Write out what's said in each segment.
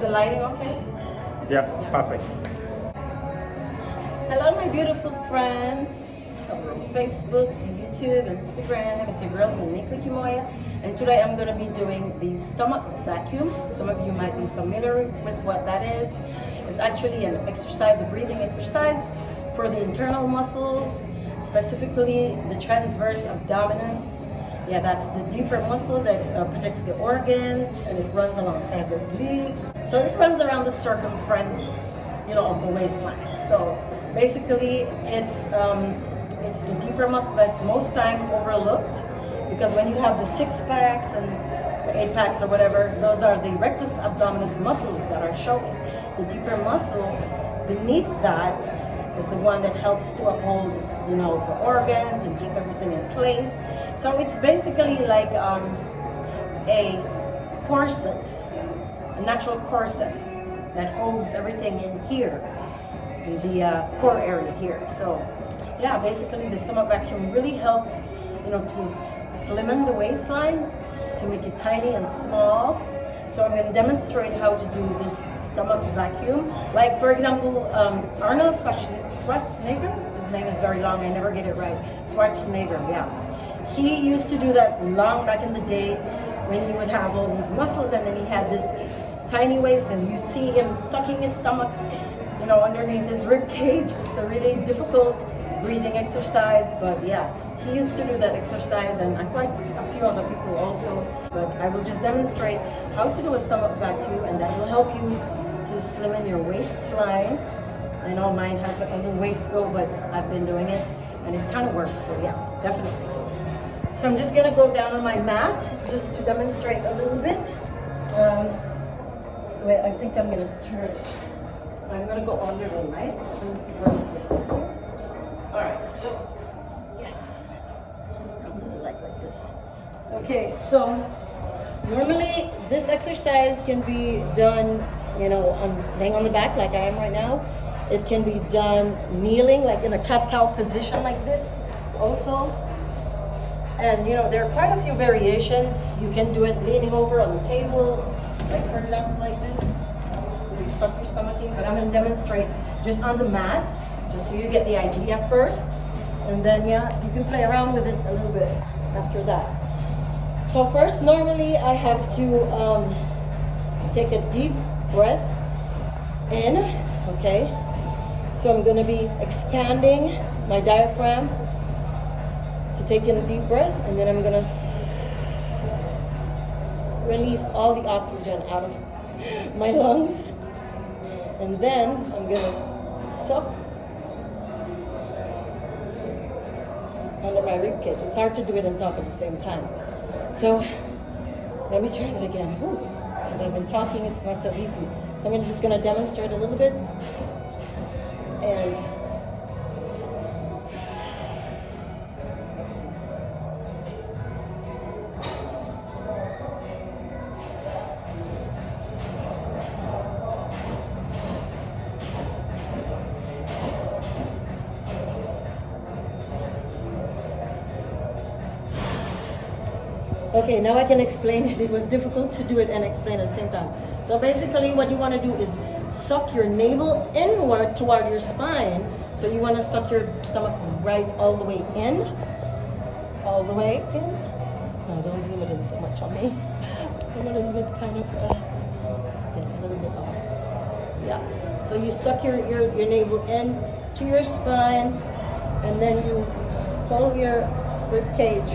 the lighting okay? Yeah, perfect. Hello, my beautiful friends on Facebook, YouTube, Instagram. It's your girl, Monique Kimoya. And today I'm going to be doing the stomach vacuum. Some of you might be familiar with what that is. It's actually an exercise, a breathing exercise for the internal muscles, specifically the transverse abdominis. Yeah, that's the deeper muscle that protects the organs, and it runs alongside the obliques. So it runs around the circumference, of the waistline. So basically, it's the deeper muscle that's most time overlooked, because when you have the 6 packs and the 8 packs or whatever, those are the rectus abdominis muscles that are showing. The deeper muscle beneath that is the one that helps to uphold, the organs and keep everything in place. So it's basically like a corset, a natural corset that holds everything in here, in the core area here. So yeah, basically the stomach vacuum really helps, to slimmen the waistline, to make it tiny and small. So I'm going to demonstrate how to do this stomach vacuum. Like, for example, Arnold Schwarzenegger, his name is very long, I never get it right. Schwarzenegger, yeah. He used to do that long back in the day when he would have all these muscles, and then he had this tiny waist, and you see him sucking his stomach, underneath his rib cage. It's a really difficult breathing exercise, but yeah, he used to do that exercise, and quite a few other people also. But I will just demonstrate how to do a stomach vacuum, and that will help you to slimmen your waistline. I know mine has a little ways to go, but I've been doing it, and it kind of works, so yeah, definitely. So I'm just gonna go down on my mat, just to demonstrate a little bit. Wait, I think I'm gonna turn, I'm gonna go under the light. Alright, so, yes, under the light like this. Okay, so normally this exercise can be done, laying on the back like I am right now. It can be done kneeling, like in a cat-cow position like this also. And there are quite a few variations. You can do it leaning over on the table, like for example like this, where you suck your stomach in. But I'm going to demonstrate just on the mat, just so you get the idea first. And then you can play around with it a little bit after that. So first, normally I have to take a deep breath in, okay? So I'm going to be expanding my diaphragm to take in a deep breath, and then I'm going to release all the oxygen out of my lungs. And then I'm going to suck under my rib cage. It's hard to do it and talk at the same time. So let me try that again. Because I've been talking, it's not so easy. So I'm just going to demonstrate a little bit. And okay, now I can explain it. It was difficult to do it and explain at the same time. So basically what you want to do is suck your navel inward toward your spine. So you want to suck your stomach right all the way in. All the way in. No, don't zoom it in so much on me. I'm a little bit kind of, it's okay, a little bit off. Yeah, so you suck your navel in to your spine, and then you pull your rib cage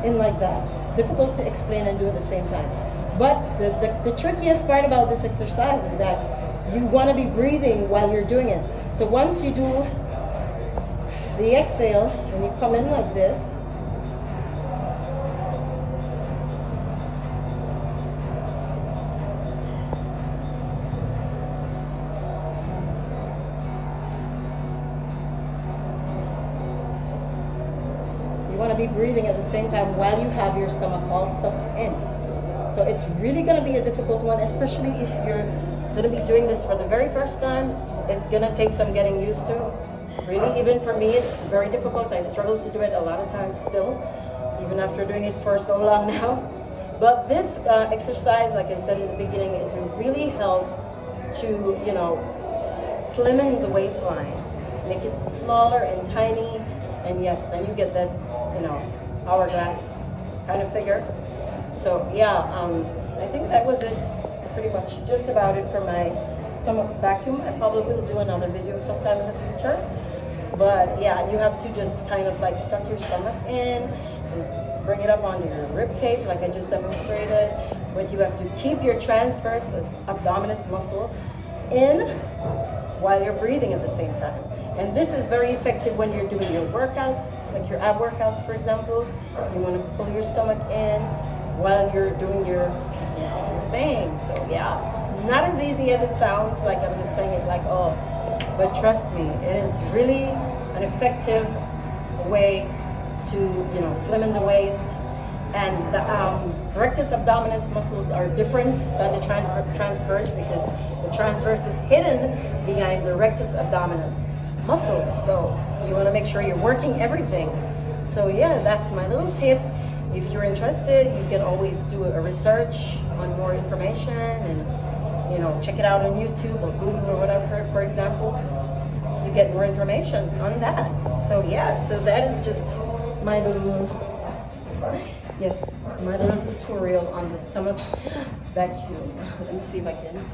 in like that. It's difficult to explain and do at the same time. But the trickiest part about this exercise is that you want to be breathing while you're doing it. So once you do the exhale and you come in like this, you want to be breathing at the same time while you have your stomach all sucked in. So it's really going to be a difficult one, especially if you're going to be doing this for the very first time. It's going to take some getting used to. Really, even for me, it's very difficult. I struggle to do it a lot of times still, even after doing it for so long now. But this exercise, like I said in the beginning, it will really help to, slim in the waistline, make it smaller and tiny, and yes, and you get that, hourglass kind of figure. So yeah, I think that was it, pretty much just about it for my stomach vacuum. I probably will do another video sometime in the future. But yeah, you have to just kind of like suck your stomach in and bring it up onto your rib cage like I just demonstrated. But you have to keep your transverse abdominis muscle in while you're breathing at the same time. And this is very effective when you're doing your workouts, like your ab workouts, for example. You want to pull your stomach in while you're doing your thing. So yeah, it's not as easy as it sounds, like I'm just saying it like, oh, but trust me, it is really an effective way to, slim in the waist. And the rectus abdominis muscles are different than the transverse, because the transverse is hidden behind the rectus abdominis muscles. So you want to make sure you're working everything. So yeah, that's my little tip. If you're interested, you can always do a research on more information and, check it out on YouTube or Google or whatever, for example, to get more information on that. So yeah, so that is just my little, my little tutorial on the stomach vacuum. Let me see if I can.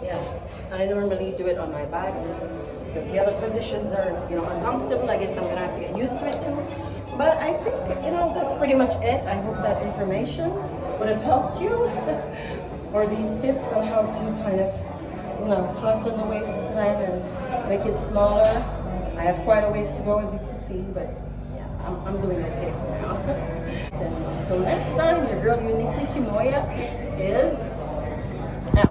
Yeah, I normally do it on my back because the other positions are, uncomfortable. I guess I'm gonna have to get used to it too. But I think, that's pretty much it. I hope that information would have helped you, or these tips on how to kind of, flatten the waistline and make it smaller. I have quite a ways to go, as you can see, but yeah, I'm doing okay for now. And until next time, your girl Uniquely Kimoya is